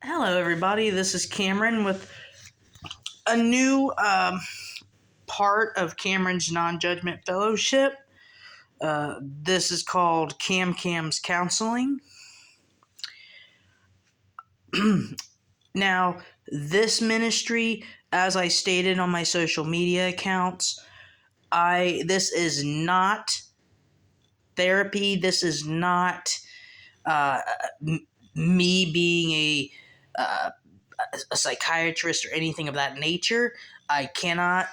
Hello, everybody. This is Cameron with a new part of Cameron's Non-Judgment Fellowship. This is called Cam's Counseling. Now, this ministry, as I stated on my social media accounts, this is not therapy. This is not uh, me being a psychiatrist or anything of that nature. I cannot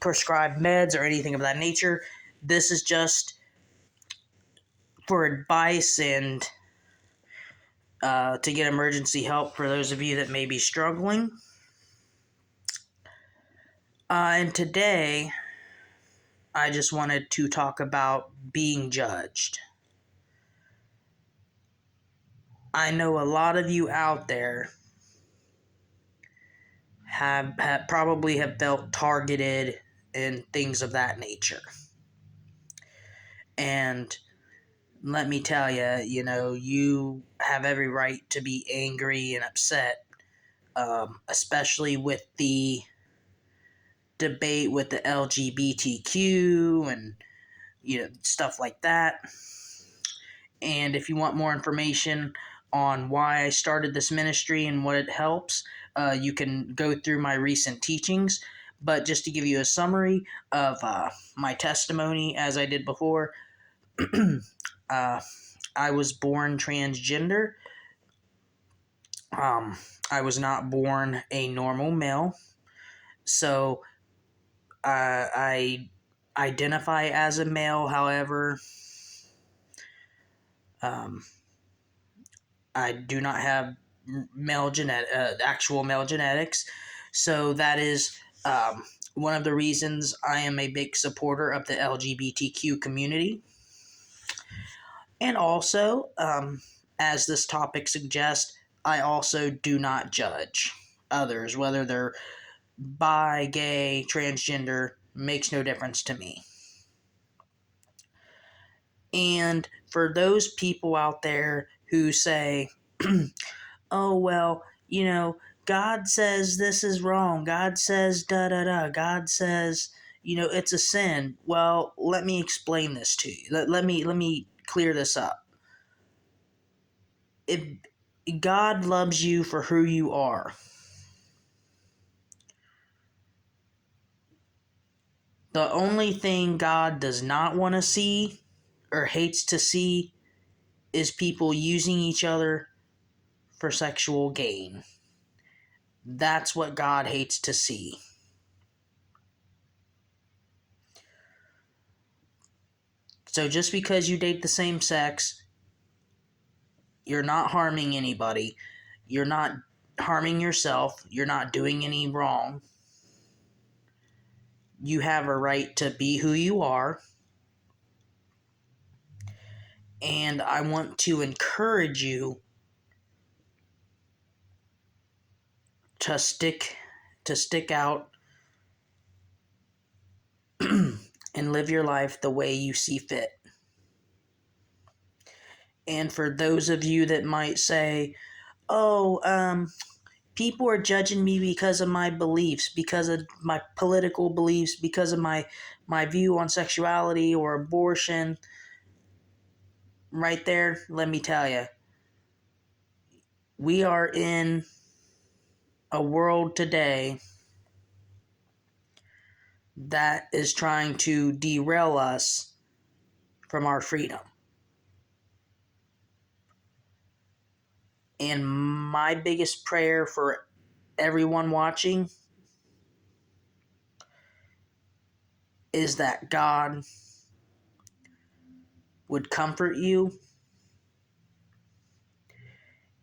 prescribe meds or anything of that nature. This is just for advice and to get emergency help for those of you that may be struggling. And today, I just wanted to talk about being judged. I know a lot of you out there have probably have felt targeted and things of that nature. And let me tell you, you have every right to be angry and upset, especially with the debate with the LGBTQ and stuff like that. And if you want more information on why I started this ministry and what it helps, you can go through my recent teachings. But just to give you a summary of my testimony, as I did before, I was born transgender. I was not born a normal male. So I identify as a male. However, I do not have actual male genetics. So that is one of the reasons I am a big supporter of the LGBTQ community. And also, as this topic suggests, I also do not judge others, whether they're bi, gay, transgender, makes no difference to me. And for those people out there who say, oh, well, God says this is wrong. God says da da da. God says, it's a sin. Well, let me explain this to you. Let me clear this up. If God loves you for who you are, the only thing God does not want to see or hates to see is people using each other for sexual gain. That's what God hates to see. So just because you date the same sex, you're not harming anybody. You're not harming yourself. You're not doing any wrong. You have a right to be who you are. And I want to encourage you to stick out and live your life the way you see fit. And for those of you that might say, oh, people are judging me because of my beliefs, because of my political beliefs, because of my view on sexuality or abortion, right there, let me tell you, we are in a world today that is trying to derail us from our freedom. And my biggest prayer for everyone watching is that God would comfort you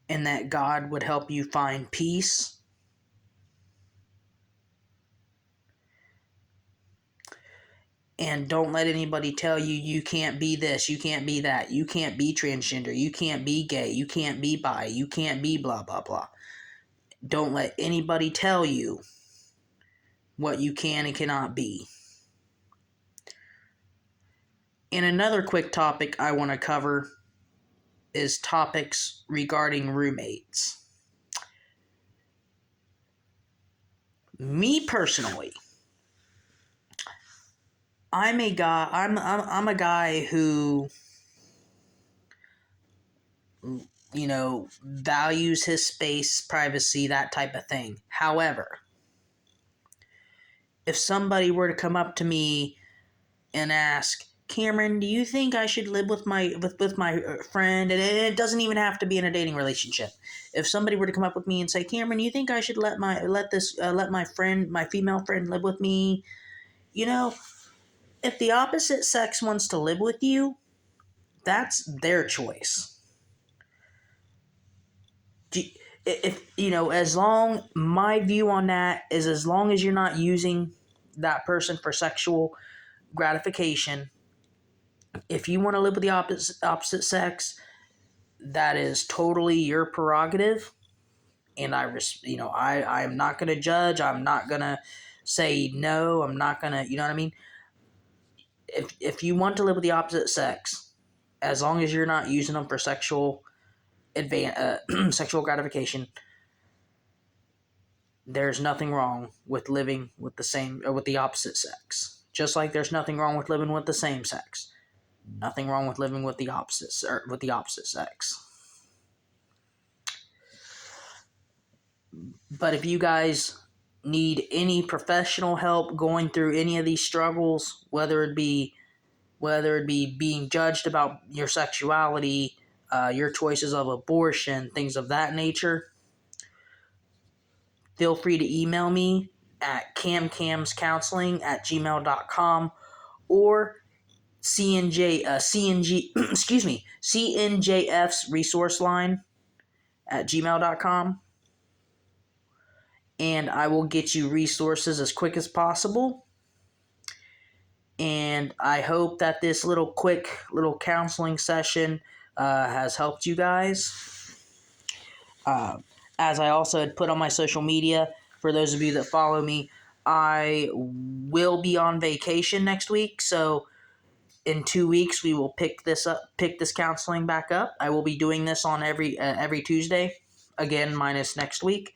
and that God would help you find peace. And don't let anybody tell you you can't be this, you can't be that, you can't be transgender, you can't be gay, you can't be bi, you can't be blah, blah, blah. Don't let anybody tell you what you can and cannot be. And another quick topic I want to cover is topics regarding roommates. Me personally, I'm a guy. I'm a guy who, values his space, privacy, that type of thing. However, if somebody were to come up to me and ask, Cameron, do you think I should live with my friend? And it doesn't even have to be in a dating relationship. If somebody were to come up with me and say, Cameron, do you think I should let my friend, my female friend, live with me? If the opposite sex wants to live with you, that's their choice. As long, my view on that is, as long as you're not using that person for sexual gratification, if you want to live with the opposite sex, that is totally your prerogative. And I am not going to judge. I'm not going to say no. I'm not going to, you know what I mean? If you want to live with the opposite sex, as long as you're not using them for sexual sexual gratification, there's nothing wrong with living with the opposite sex. Just like there's nothing wrong with living with the same sex. Nothing wrong with living with the opposite sex. But if you guys need any professional help going through any of these struggles, whether it be being judged about your sexuality, your choices of abortion, things of that nature, feel free to email me at camcamscounseling@gmail.com or CNJF's resource line at gmail.com, and I will get you resources as quick as possible. And I hope that this quick counseling session has helped you guys. As I also had put on my social media, for those of you that follow me, I will be on vacation next week, so in 2 weeks we will pick this counseling back up. I will be doing this on every Tuesday, again minus next week.